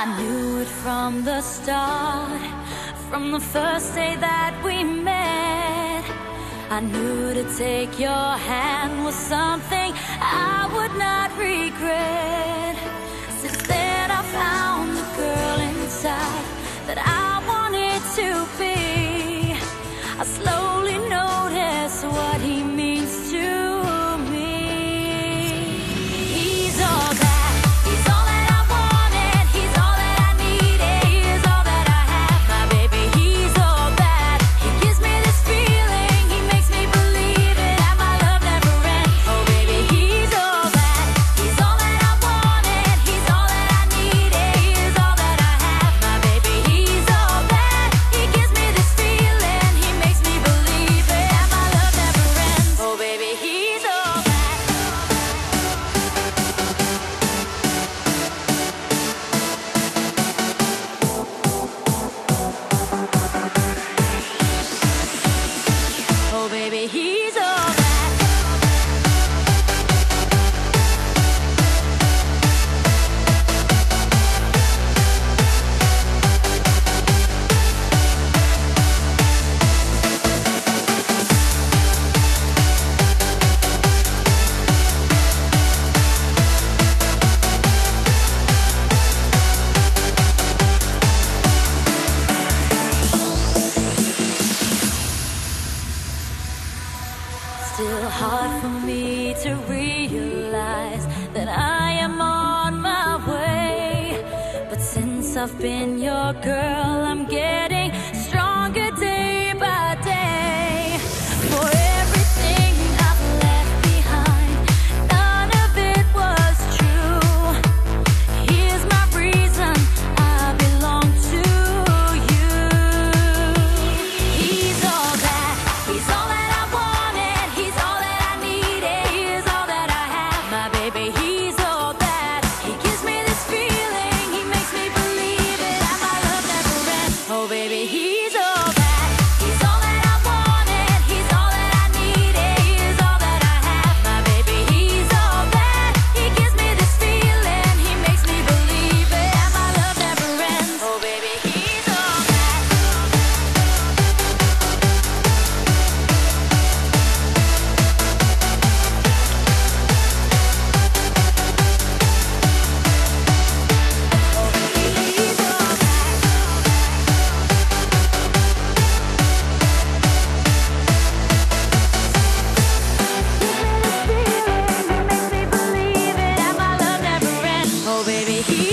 I knew it from the start, from the first day that we met. I knew to take your hand was something I would not regret. Since then I found the girl inside that I wanted to be. I slowly noticed what he means to me. He's all that, he's all that I wanted, he's all that I needed, he is all that I have, my baby. He's all that, he gives me this feeling, he makes me believe it, that my love never ends. Oh baby, he's all that, he's all that I wanted, he's all that I needed, he is all that I have, my baby. He's all that, he gives me this feeling, he makes me believe it, that my love never ends. Oh baby, he's all that. Oh baby, he's all that. Still hard for me to realize that I am on my way. But since I've been your girl, I'm getting stronger day by day. For everything I've left behind, none of it was true. Here's my reason, I belong to you. He's all that, he's all that I wanted, he's all that I needed, he is all that I have, my baby. He's all that, he gives me this feeling, he makes me believe it, that my love never ends. Oh baby, he's all that, he's all that I wanted, he's all that I needed, he is all that I have, my baby. He's all that, he gives me this feeling, he makes me believe it, that my love never ends. Oh baby, he's all that. Oh baby, he